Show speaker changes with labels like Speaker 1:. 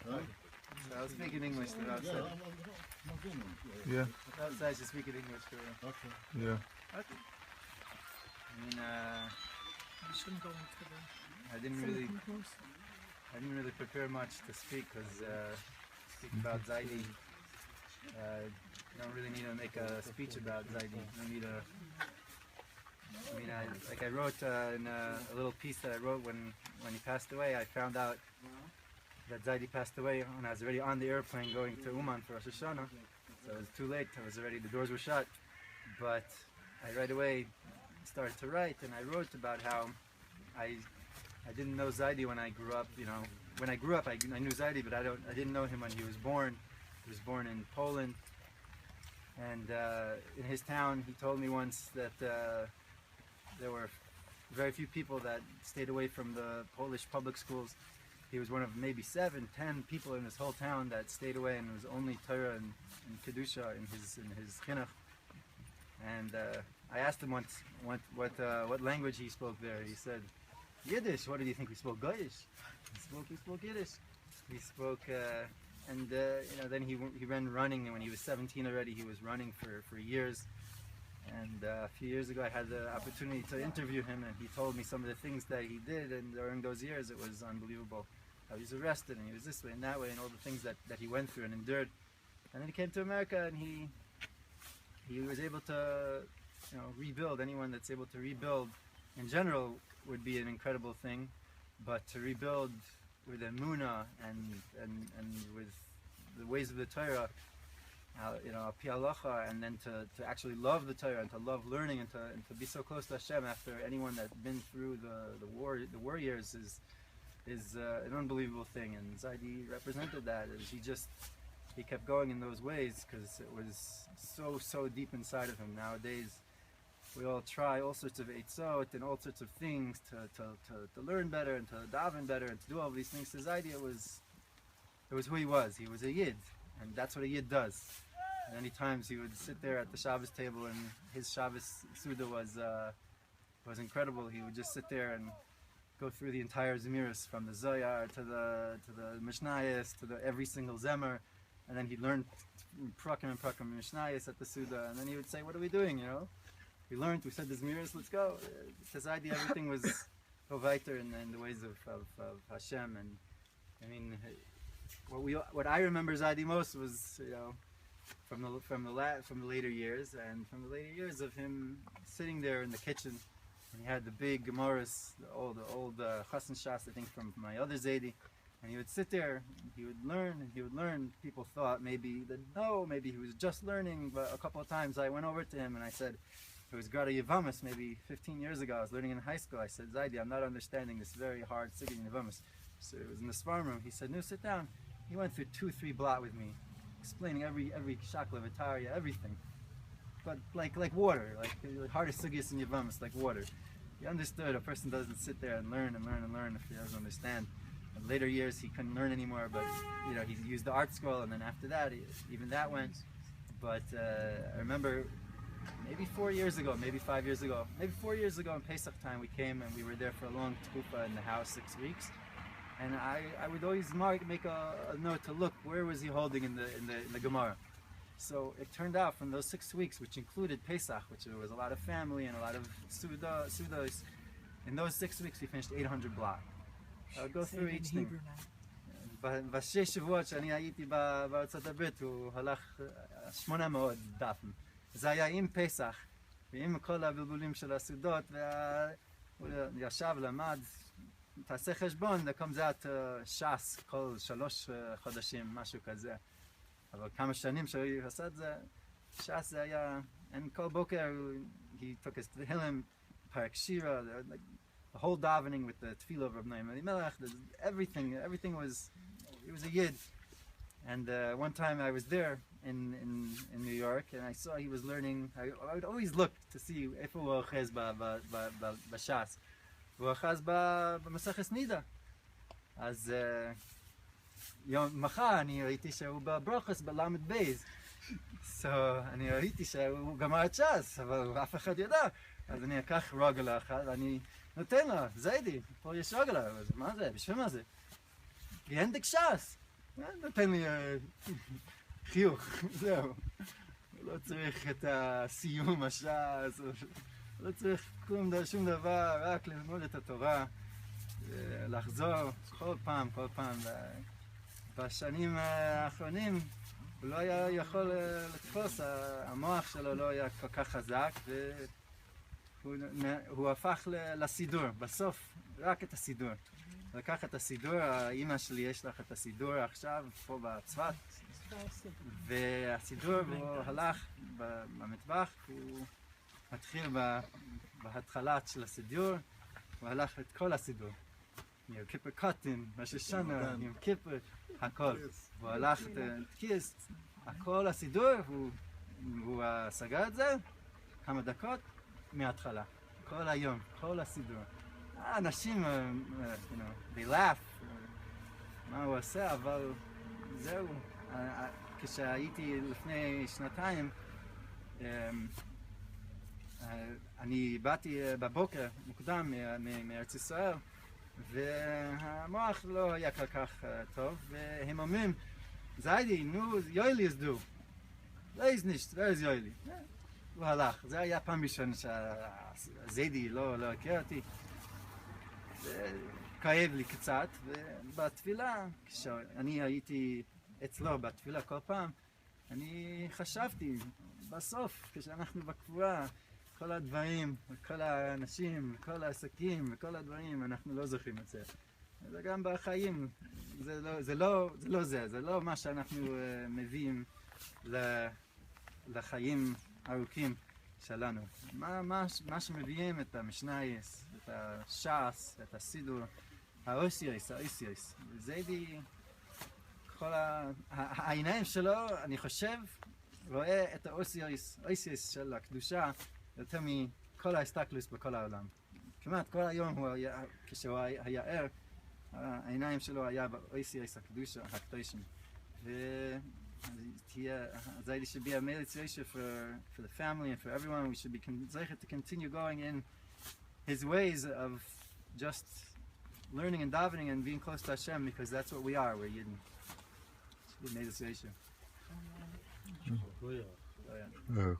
Speaker 1: So I'll speak in English to outside.
Speaker 2: Yeah.
Speaker 1: Outside, you speak in English.
Speaker 3: Okay.
Speaker 2: Yeah.
Speaker 1: Okay. I mean,
Speaker 4: You shouldn't go into the...
Speaker 1: I didn't really prepare much to speak because speak about Zaidi. You don't really need to make a speech about Zaidi. You don't need a. I mean, I wrote in a little piece that I wrote when he passed away. I found out that Zaidi passed away when I was already on the airplane going to Uman for Rosh Hashanah. So it was too late. The doors were shut. But I right away started to write, and I wrote about how I didn't know Zaidi when I grew up. You know, when I grew up, I knew Zaidi, but I didn't know him when he was born. He was born in Poland, and in his town, he told me once that there were very few people that stayed away from the Polish public schools. He was one of maybe 7, 10 people in this whole town that stayed away, and it was only Torah and Kedusha in his chinuch. And I asked him once what language he spoke there. He said, Yiddish. What did you think? We spoke Goyish. He spoke Yiddish. He spoke, then he ran running, and when he was 17 already, he was running for years. And a few years ago, I had the opportunity to interview him, and he told me some of the things that he did, and during those years, it was unbelievable. How he was arrested, and he was this way and that way, and all the things that he went through and endured. And then he came to America, and he was able to, rebuild. Anyone that's able to rebuild, in general, would be an incredible thing. But to rebuild with emunah and with the ways of the Torah, pi halacha, and then to actually love the Torah and to love learning and to be so close to Hashem after anyone that's been through the war years is an unbelievable thing. And Zaidi represented that. He kept going in those ways because it was so deep inside of him. Nowadays, we all try all sorts of eitzot and all sorts of things to learn better and to daven better and to do all these things. His idea was who he was. He was a yid, and that's what a yid does. Many times he would sit there at the Shabbos table, and his Shabbos Suda was incredible. He would just sit there and go through the entire Zemiris, from the Zohar to the Mishnayos to every single Zemer, and then he'd learn Prakim and Mishnayos at the Suda, and then he would say, "What are we doing? We learned, we said the Zemiris, let's go." His idea, everything was go weiter in the ways of Hashem. And I mean, what I remember Zaidi most was from the later years, and from the later years of him sitting there in the kitchen, and he had the big Gemaras, the old Chassan Shas, I think from my other Zaidi, and he would sit there, and he would learn. People thought maybe he was just learning, but a couple of times I went over to him and I said, it was Grada Yevamis maybe 15 years ago, I was learning in high school. I said, Zaidi, I'm not understanding this very hard Sigin Yevamis. So it was in the farm room. He said, no, sit down. He went through 2-3 blot with me, explaining every shakla, vitaria, everything. But like water, like the hardest sugis in Yevamis, like water. He understood a person doesn't sit there and learn if he doesn't understand. In later years, he couldn't learn anymore, but he used the art scroll, and then after that, even that went. But I remember maybe 4 years ago, maybe 5 years ago, maybe 4 years ago in Pesach time, we came and we were there for a long tkufa in the house, 6 weeks. And I would always make a note to look, where was he holding in the Gemara? So it turned out from those 6 weeks, which included Pesach, which there was a lot of family and a lot of sudas, in those 6 weeks we finished 800 blot. I would go through each thing. בשש שבועות שאני הייתי בארצות הברית, הוא הלך 800 דפים. זה היה עם פסח, ועם כל הבלבולים של הסודות, והוא ישב, למד, תעשה חשבון, זה comes out ש"ס כל 3 חודשים, משהו כזה. אבל כמה שנים שהוא עשה את זה, ש"ס זה היה, כל בוקר, he took his Tehillim, פרק שירה, the whole davening with the tefillah of Rabbi Noam Elimelech, everything was, he was a yid. And one time I was there in New York, and I saw he was learning. I would always look to see if הוא אוחז בש"ס. הוא אוחז במסכת נידה. אז יום מחר אני ראיתי שהוא בברוכס בלמד בייז. אני ראיתי שהוא גמר את ש"ס, אבל אף אחד ידע. אז אני אקח רגל אחת, ואני נותן לה, זיידי, פה יש רגל, מה זה, בשביל מה זה? כי אין דק ש"ס. נותן לי חיוך, זהו. לא צריך את הסיום הש"ס, לא צריך שום דבר, רק ללמוד את התורה, לחזור כל פעם. בשנים האחרונים הוא לא היה יכול לתפוס, המוח שלו לא היה כל כך חזק, והוא הפך לסידור, בסוף רק את הסידור. לקח את הסידור, האמא שלי יש לך את הסידור עכשיו פה בצפת, והסידור הוא הלך במטבח, הוא מתחיל בהתחלה של הסידור, הוא הלך את כל הסידור. יום כיפר קוטן, ראש השנה, יום כיפר, הכל. הוא הלך את כיס, הכל הסידור, הוא סגר את זה כמה דקות מההתחלה. כל היום, כל הסידור. האנשים, they laugh, מה הוא עושה, אבל זהו. כשהייתי לפני שנתיים, אני באתי בבוקר מוקדם מארץ ישראל, והמוח לא היה כל כך טוב, והם אומרים, זיידי, נו, יוילי is du. לא is nicht, wer ist יוילי? הוא הלך, זה היה פעם ראשונה שהזיידי לא הכיר אותי. כאב לי קצת, ובתפילה, כשאני הייתי אצלו בתפילה כל פעם, אני חשבתי, בסוף, כשאנחנו בקבורה, כל הדברים, כל האנשים, כל העסקים וכל הדברים, אנחנו לא זוכרים את זה. וגם בחיים, זה לא מה שאנחנו מביאים לחיים ארוכים שלנו. מה שמביאים את המשנייס, את הש"ס, את הסידור, האוסייס. זיידי, כל העיניים שלו, אני חושב, רואה את האוסייס של הקדושה יותר מכל ההסתכלוס בכל העולם. כמעט כל היום כשהוא היה ער, העיניים שלו היה באוסייס הקדושה, הקדושים. Zaidi should be a meditation for the family and for everyone. We should be to continue going in his ways of just learning and davening and being close to Hashem, because that's what we are. We're Yidden. Should be meditation.
Speaker 2: Yeah.